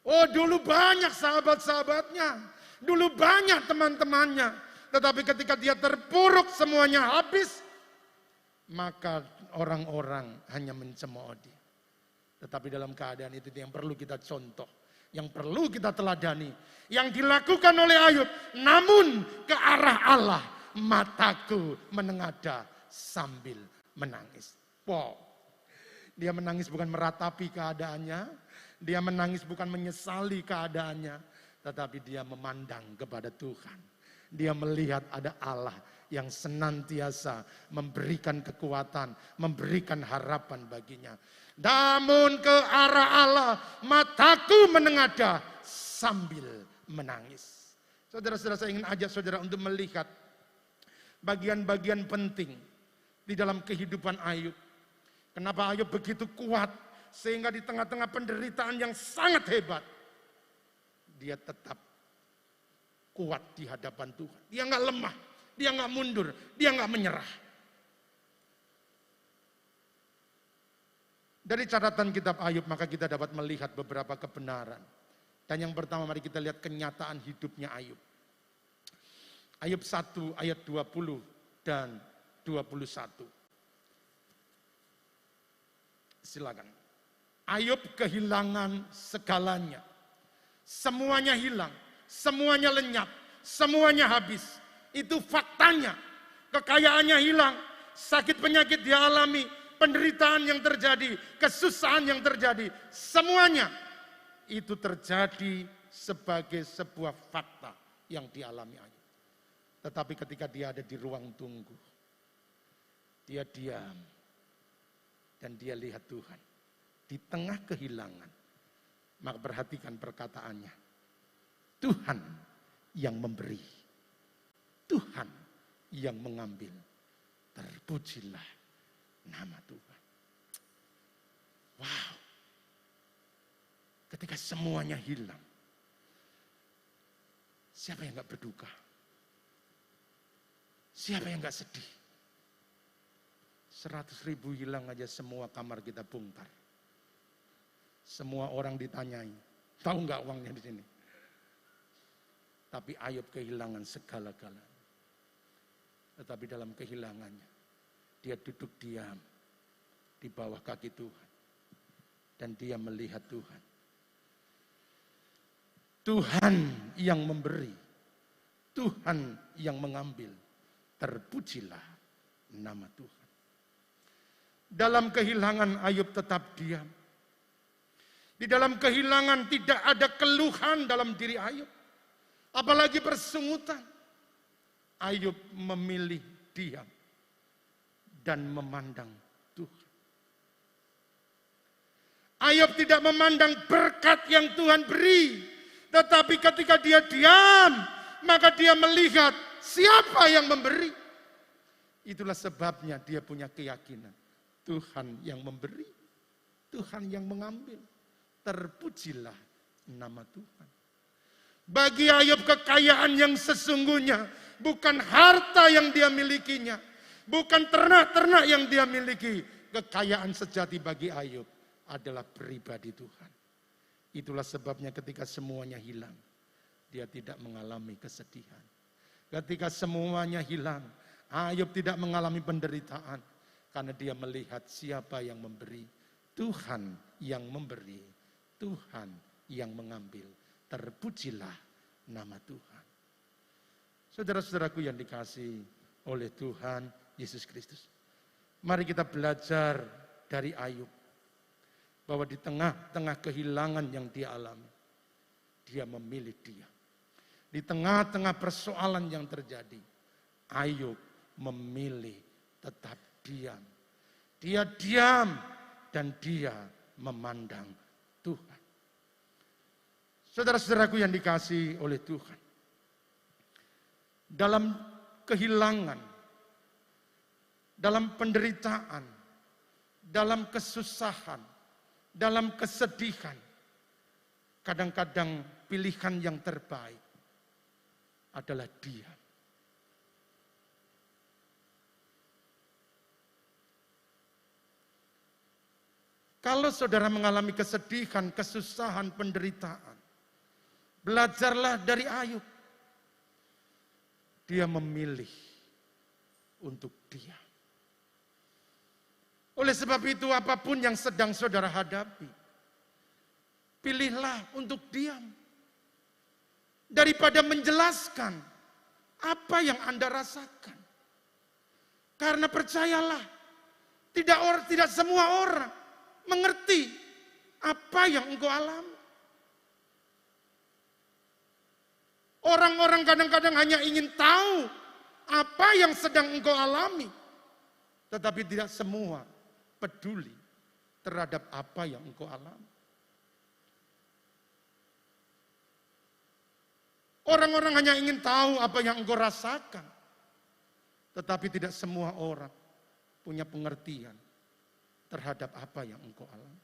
Oh, dulu banyak sahabat-sahabatnya. Dulu banyak teman-temannya. Tetapi ketika dia terpuruk semuanya habis. Maka orang-orang hanya mencemooh dia. Tetapi dalam keadaan itu yang perlu kita contoh. Yang perlu kita teladani. Yang dilakukan oleh Ayub. Namun ke arah Allah mataku menengadah sambil menangis. Wow. Dia menangis bukan meratapi keadaannya. Dia menangis bukan menyesali keadaannya. Tetapi dia memandang kepada Tuhan. Dia melihat ada Allah yang senantiasa memberikan kekuatan. Memberikan harapan baginya. Namun ke arah Allah mataku menengadah sambil menangis. Saudara-saudara, saya ingin ajak saudara untuk melihat bagian-bagian penting di dalam kehidupan Ayub. Kenapa Ayub begitu kuat? Sehingga di tengah-tengah penderitaan yang sangat hebat, dia tetap kuat di hadapan Tuhan. Dia nggak lemah, dia nggak mundur, dia nggak menyerah. Dari catatan kitab Ayub maka kita dapat melihat beberapa kebenaran. Dan yang pertama mari kita lihat kenyataan hidupnya Ayub. Ayub 1 ayat 20 dan 21. Silakan. Ayub kehilangan segalanya. Semuanya hilang, semuanya lenyap, semuanya habis. Itu faktanya. Kekayaannya hilang, sakit penyakit dia alami, penderitaan yang terjadi, kesusahan yang terjadi, semuanya itu terjadi sebagai sebuah fakta yang dialami Ayub. Tetapi ketika dia ada di ruang tunggu, dia diam dan dia lihat Tuhan. Di tengah kehilangan, maka perhatikan perkataannya. Tuhan yang memberi, Tuhan yang mengambil. Terpujilah nama Tuhan. Wow. Ketika semuanya hilang, siapa yang gak berduka? Siapa yang gak sedih? 100.000 hilang aja semua kamar kita bongkar. Semua orang ditanyai, tahu nggak uangnya di sini? Tapi Ayub kehilangan segala-galanya. Tetapi dalam kehilangannya, dia duduk diam di bawah kaki Tuhan. Dan dia melihat Tuhan. Tuhan yang memberi, Tuhan yang mengambil. Terpujilah nama Tuhan. Dalam kehilangan Ayub tetap diam. Di dalam kehilangan tidak ada keluhan dalam diri Ayub. Apalagi bersungutan. Ayub memilih diam dan memandang Tuhan. Ayub tidak memandang berkat yang Tuhan beri. Tetapi ketika dia diam, maka dia melihat siapa yang memberi. Itulah sebabnya dia punya keyakinan. Tuhan yang memberi, Tuhan yang mengambil. Terpujilah nama Tuhan. Bagi Ayub kekayaan yang sesungguhnya bukan harta yang dia milikinya, bukan ternak-ternak yang dia miliki. Kekayaan sejati bagi Ayub adalah pribadi Tuhan. Itulah sebabnya ketika semuanya hilang, dia tidak mengalami kesedihan. Ketika semuanya hilang, Ayub tidak mengalami penderitaan karena dia melihat siapa yang memberi. Tuhan yang memberi. Tuhan yang mengambil. Terpujilah nama Tuhan. Saudara-saudaraku yang dikasihi oleh Tuhan Yesus Kristus. Mari kita belajar dari Ayub. Bahwa di tengah-tengah kehilangan yang dia alami. Dia memilih diam. Di tengah-tengah persoalan yang terjadi. Ayub memilih tetap diam. Dia diam dan dia memandang Tuhan. Saudara-saudaraku yang dikasihi oleh Tuhan. Dalam kehilangan, dalam penderitaan, dalam kesusahan, dalam kesedihan, kadang-kadang pilihan yang terbaik adalah diam. Kalau saudara mengalami kesedihan, kesusahan, penderitaan, belajarlah dari Ayub. Dia memilih untuk diam. Oleh sebab itu apapun yang sedang saudara hadapi, pilihlah untuk diam. Daripada menjelaskan apa yang Anda rasakan. Karena percayalah, tidak semua orang mengerti apa yang engkau alami. Orang-orang kadang-kadang hanya ingin tahu apa yang sedang engkau alami. Tetapi tidak semua peduli terhadap apa yang engkau alami. Orang-orang hanya ingin tahu apa yang engkau rasakan. Tetapi tidak semua orang punya pengertian terhadap apa yang engkau alami.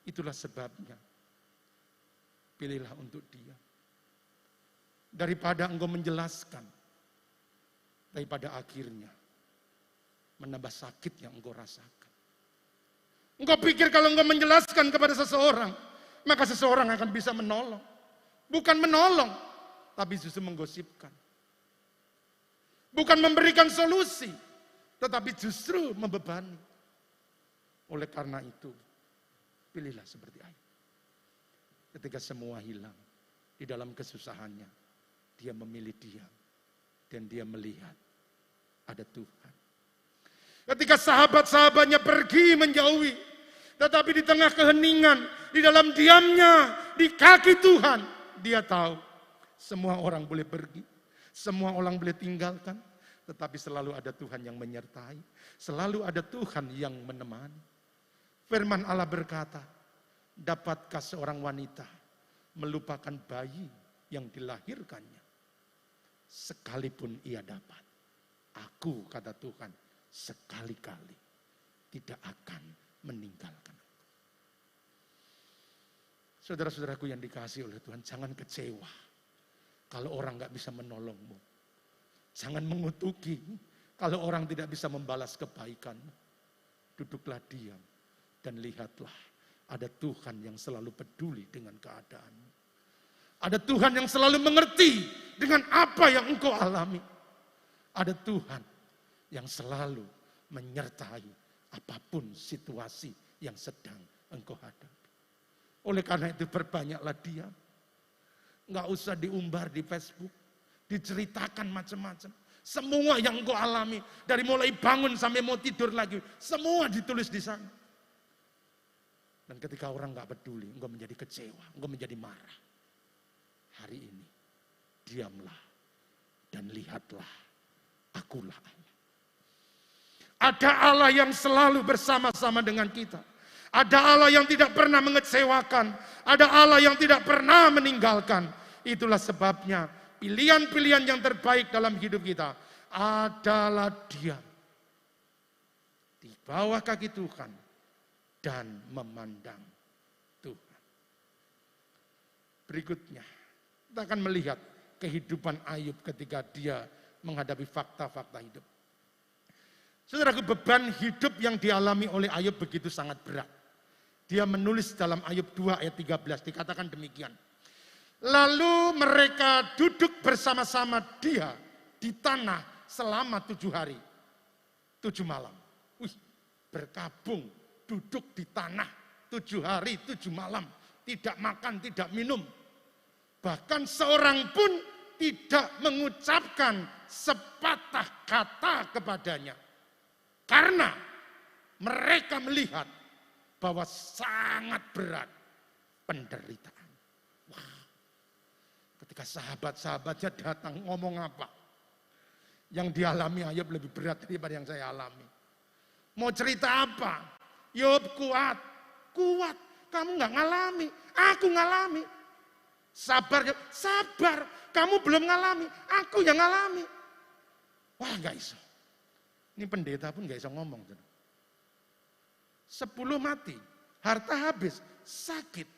Itulah sebabnya, pilihlah untuk diam. Daripada engkau menjelaskan, daripada akhirnya menambah sakit yang engkau rasakan. Engkau pikir kalau engkau menjelaskan kepada seseorang, maka seseorang akan bisa menolong. Bukan menolong, tapi justru menggosipkan. Bukan memberikan solusi, tetapi justru membebani. Oleh karena itu, pilihlah seperti Ayub. Ketika semua hilang, di dalam kesusahannya, dia memilih diam. Dan dia melihat ada Tuhan. Ketika sahabat-sahabatnya pergi menjauhi, tetapi di tengah keheningan, di dalam diamnya, di kaki Tuhan, dia tahu semua orang boleh pergi, semua orang boleh tinggalkan, tetapi selalu ada Tuhan yang menyertai, selalu ada Tuhan yang menemani. Firman Allah berkata, dapatkah seorang wanita melupakan bayi yang dilahirkannya? Sekalipun ia dapat, aku, kata Tuhan, sekali-kali tidak akan meninggalkan. Saudara-saudaraku yang dikasihi oleh Tuhan, jangan kecewa kalau orang gak bisa menolongmu. Jangan mengutuki kalau orang tidak bisa membalas kebaikanmu. Duduklah diam dan lihatlah ada Tuhan yang selalu peduli dengan keadaanmu. Ada Tuhan yang selalu mengerti dengan apa yang engkau alami. Ada Tuhan yang selalu menyertai apapun situasi yang sedang engkau hadapi. Oleh karena itu perbanyaklah diam. Nggak usah diumbar di Facebook, diceritakan macam-macam. Semua yang engkau alami, dari mulai bangun sampai mau tidur lagi, semua ditulis di sana. Dan ketika orang nggak peduli, engkau menjadi kecewa, engkau menjadi marah. Hari ini, diamlah dan lihatlah, akulah Allah. Ada Allah yang selalu bersama-sama dengan kita. Ada Allah yang tidak pernah mengecewakan. Ada Allah yang tidak pernah meninggalkan. Itulah sebabnya pilihan-pilihan yang terbaik dalam hidup kita adalah diam di bawah kaki Tuhan dan memandang Tuhan. Berikutnya, kita akan melihat kehidupan Ayub ketika dia menghadapi fakta-fakta hidup. Saudaraku, beban hidup yang dialami oleh Ayub begitu sangat berat. Dia menulis dalam Ayub 2 ayat 13, dikatakan demikian. Lalu mereka duduk bersama-sama dia di tanah selama 7 hari, 7 malam. Berkabung, duduk di tanah 7 hari, 7 malam. Tidak makan, tidak minum. Bahkan seorang pun tidak mengucapkan sepatah kata kepadanya. Karena mereka melihat bahwa sangat berat penderitaan. Wah, ketika sahabat-sahabatnya datang ngomong apa? Yang dialami Ayub lebih berat daripada yang saya alami. Mau cerita apa? Ayub kuat, kuat. Kamu nggak ngalami, aku ngalami. Sabar, sabar. Kamu belum ngalami, aku yang ngalami. Wah, nggak iso. Ini pendeta pun nggak iso ngomong. 10 mati, harta habis, sakit.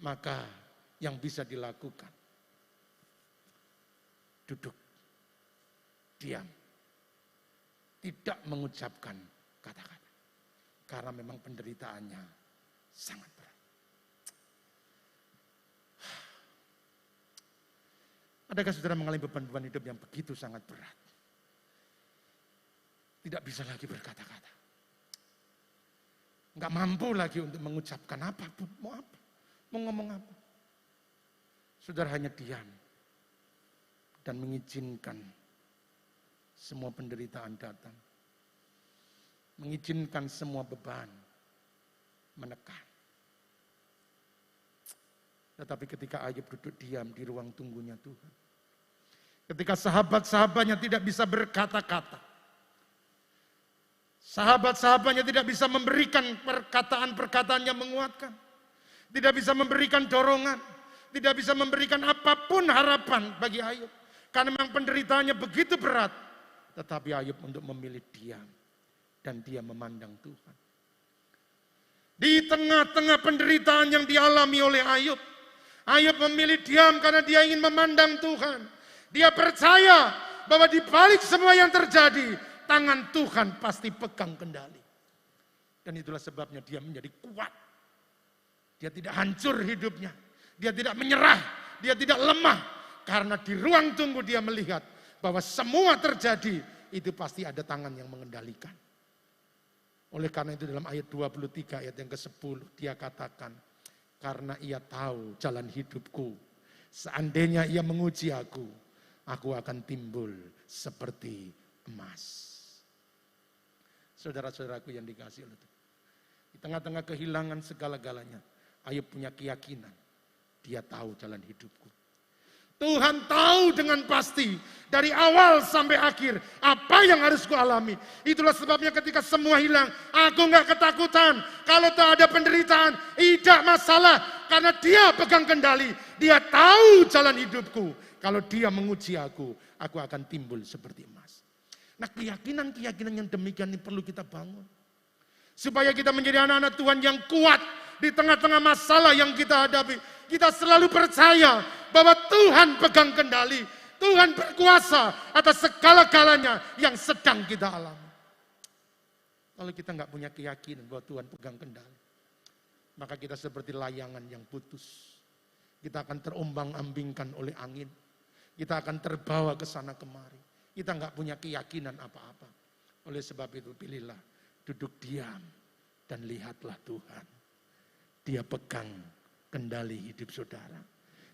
Maka yang bisa dilakukan, duduk, diam, tidak mengucapkan kata-kata. Karena memang penderitaannya sangat berat. Adakah saudara mengalami beban-beban hidup yang begitu sangat berat? Tidak bisa lagi berkata-kata. Enggak mampu lagi untuk mengucapkan apapun, mau apa, mau ngomong apa. Saudara hanya diam dan mengizinkan semua penderitaan datang. Mengizinkan semua beban menekan. Tetapi ketika Ayub duduk diam di ruang tunggunya Tuhan. Ketika sahabat-sahabatnya tidak bisa berkata-kata. Sahabat-sahabatnya tidak bisa memberikan perkataan-perkataan yang menguatkan. Tidak bisa memberikan dorongan. Tidak bisa memberikan apapun harapan bagi Ayub. Karena memang penderitaannya begitu berat. Tetapi Ayub untuk memilih diam. dan dia memandang Tuhan. Di tengah-tengah penderitaan yang dialami oleh Ayub, Ayub memilih diam karena dia ingin memandang Tuhan. Dia percaya bahwa di balik semua yang terjadi, tangan Tuhan pasti pegang kendali. Dan itulah sebabnya dia menjadi kuat. Dia tidak hancur hidupnya. Dia tidak menyerah. Dia tidak lemah. Karena di ruang tunggu dia melihat bahwa semua terjadi, itu pasti ada tangan yang mengendalikan. Oleh karena itu dalam ayat 23 ayat yang ke-10 dia katakan, karena ia tahu jalan hidupku, seandainya ia menguji aku akan timbul seperti emas. Saudara-saudaraku yang dikasihi oleh Tuhan, di tengah-tengah kehilangan segala-galanya, Ayub punya keyakinan, dia tahu jalan hidupku. Tuhan tahu dengan pasti dari awal sampai akhir apa yang harus kualami. Itulah sebabnya ketika semua hilang, aku nggak ketakutan. Kalau tak ada penderitaan, tidak masalah. Karena dia pegang kendali. Dia tahu jalan hidupku. Kalau dia menguji aku akan timbul seperti emas. Nah, keyakinan-keyakinan yang demikian ini perlu kita bangun. Supaya kita menjadi anak-anak Tuhan yang kuat di tengah-tengah masalah yang kita hadapi. Kita selalu percaya bahwa Tuhan pegang kendali. Tuhan berkuasa atas segala-galanya yang sedang kita alami. Kalau kita nggak punya keyakinan bahwa Tuhan pegang kendali, maka kita seperti layangan yang putus. Kita akan terombang-ambingkan oleh angin. Kita akan terbawa ke sana kemari. Kita nggak punya keyakinan apa-apa. Oleh sebab itu pilihlah duduk diam dan lihatlah Tuhan. Dia pegang kendali hidup saudara.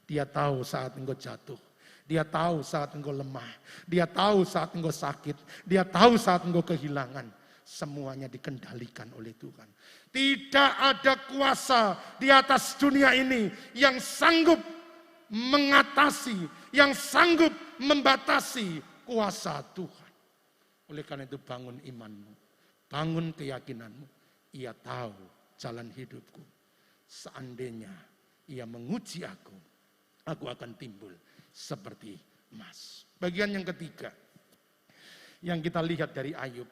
Dia tahu saat engkau jatuh. Dia tahu saat engkau lemah. Dia tahu saat engkau sakit. Dia tahu saat engkau kehilangan. Semuanya dikendalikan oleh Tuhan. Tidak ada kuasa di atas dunia ini yang sanggup mengatasi, yang sanggup membatasi kuasa Tuhan. Oleh karena itu bangun imanmu, bangun keyakinanmu. Ia tahu jalan hidupku. Seandainya ia menguji aku akan timbul seperti emas. Bagian yang ketiga yang kita lihat dari Ayub.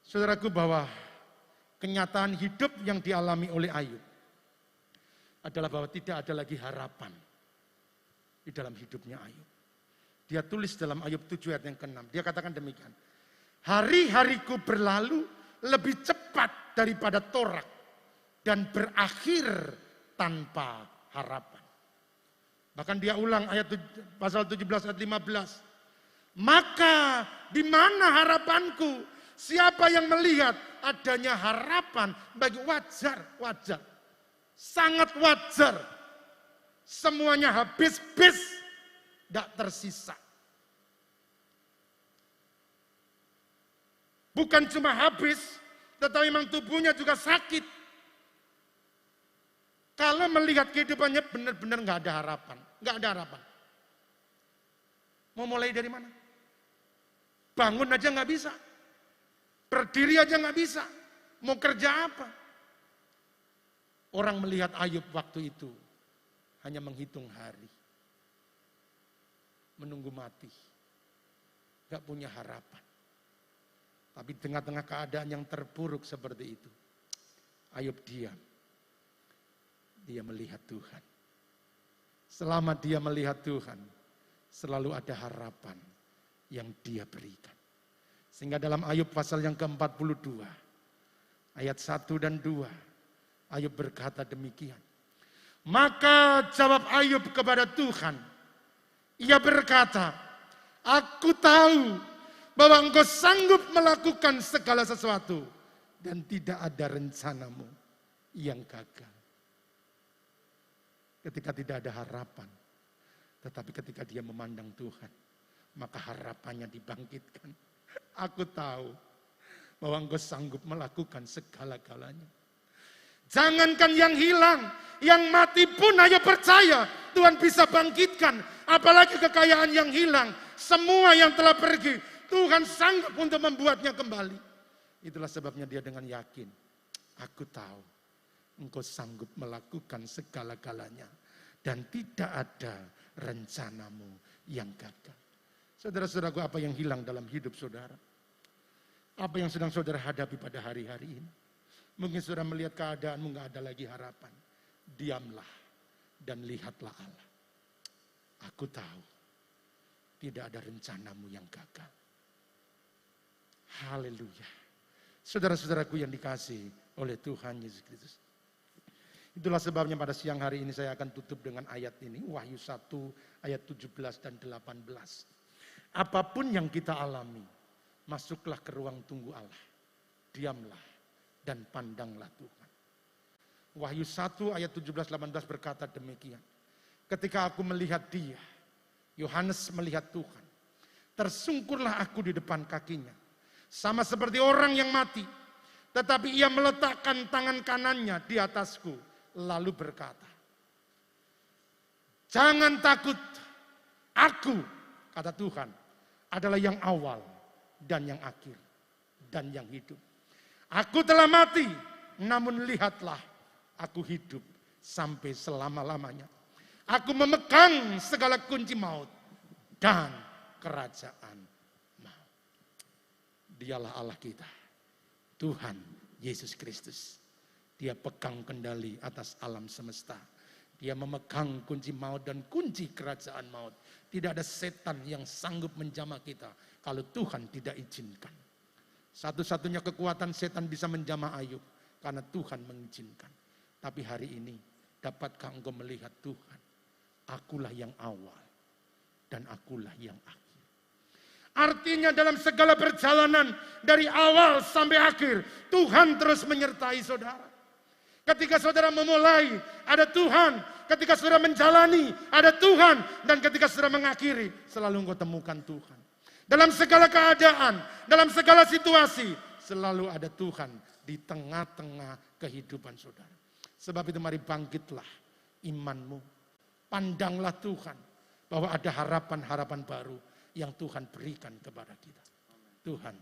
Saudaraku, bahwa kenyataan hidup yang dialami oleh Ayub adalah bahwa tidak ada lagi harapan di dalam hidupnya Ayub. Dia tulis dalam Ayub 7 ayat yang ke-6. Dia katakan demikian. Hari-hariku berlalu lebih cepat daripada torak dan berakhir tanpa harapan. Bahkan dia ulang ayat pasal 17 ayat 15. Maka di mana harapanku? Siapa yang melihat adanya harapan bagi wajar. Sangat wajar. Semuanya habis-bis, tidak tersisa. Bukan cuma habis, tetapi memang tubuhnya juga sakit. Kalau melihat kehidupannya benar-benar nggak ada harapan. Nggak ada harapan. Mau mulai dari mana? Bangun aja nggak bisa. Berdiri aja nggak bisa. Mau kerja apa? Orang melihat Ayub waktu itu hanya menghitung hari. Menunggu mati. Gak punya harapan. Tapi tengah-tengah keadaan yang terpuruk seperti itu, Ayub diam. Dia melihat Tuhan. Selama dia melihat Tuhan, selalu ada harapan yang dia berikan. Sehingga dalam Ayub pasal yang ke-42, ayat 1 dan 2, Ayub berkata demikian. Maka jawab Ayub kepada Tuhan. Ia berkata, aku tahu bahwa engkau sanggup melakukan segala sesuatu. Dan tidak ada rencanamu yang gagal. Ketika tidak ada harapan. Tetapi ketika dia memandang Tuhan, maka harapannya dibangkitkan. Aku tahu bahwa engkau sanggup melakukan segala-galanya. Jangankan yang hilang, yang mati pun hanya percaya Tuhan bisa bangkitkan. Apalagi kekayaan yang hilang, semua yang telah pergi, Tuhan sanggup untuk membuatnya kembali. Itulah sebabnya dia dengan yakin, aku tahu engkau sanggup melakukan segala-galanya. Dan tidak ada rencanamu yang gagal. Saudara-saudaraku, apa yang hilang dalam hidup saudara? Apa yang sedang saudara hadapi pada hari-hari ini? Mungkin saudara melihat keadaanmu gak ada lagi harapan. Diamlah dan lihatlah Allah. Aku tahu tidak ada rencanamu yang gagal. Haleluya. Saudara-saudaraku yang dikasihi oleh Tuhan Yesus Kristus. Itulah sebabnya pada siang hari ini saya akan tutup dengan ayat ini. Wahyu 1 ayat 17 dan 18. Apapun yang kita alami, masuklah ke ruang tunggu Allah. Diamlah dan pandanglah Tuhan. Wahyu 1 ayat 17-18 berkata demikian. Ketika aku melihat dia, Yohanes melihat Tuhan. Tersungkurlah aku di depan kakinya. Sama seperti orang yang mati. Tetapi ia meletakkan tangan kanannya di atasku. Lalu berkata, jangan takut. Aku, kata Tuhan, adalah yang awal dan yang akhir dan yang hidup. Aku telah mati, namun lihatlah, aku hidup sampai selama-lamanya. Aku memegang segala kunci maut dan kerajaan maut. Dialah Allah kita, Tuhan Yesus Kristus. Dia pegang kendali atas alam semesta. Dia memegang kunci maut dan kunci kerajaan maut. Tidak ada setan yang sanggup menjamah kita kalau Tuhan tidak izinkan. Satu-satunya kekuatan setan bisa menjamah Ayub karena Tuhan mengizinkan. Tapi hari ini dapatkah engkau melihat Tuhan? Akulah yang awal dan akulah yang akhir. Artinya dalam segala perjalanan dari awal sampai akhir, Tuhan terus menyertai saudara. Ketika saudara memulai, ada Tuhan. Ketika saudara menjalani, ada Tuhan. Dan ketika saudara mengakhiri, selalu engkau temukan Tuhan. Dalam segala keadaan, dalam segala situasi, selalu ada Tuhan di tengah-tengah kehidupan saudara. Sebab itu mari bangkitlah imanmu. Pandanglah Tuhan. Bahwa ada harapan-harapan baru yang Tuhan berikan kepada kita. Tuhan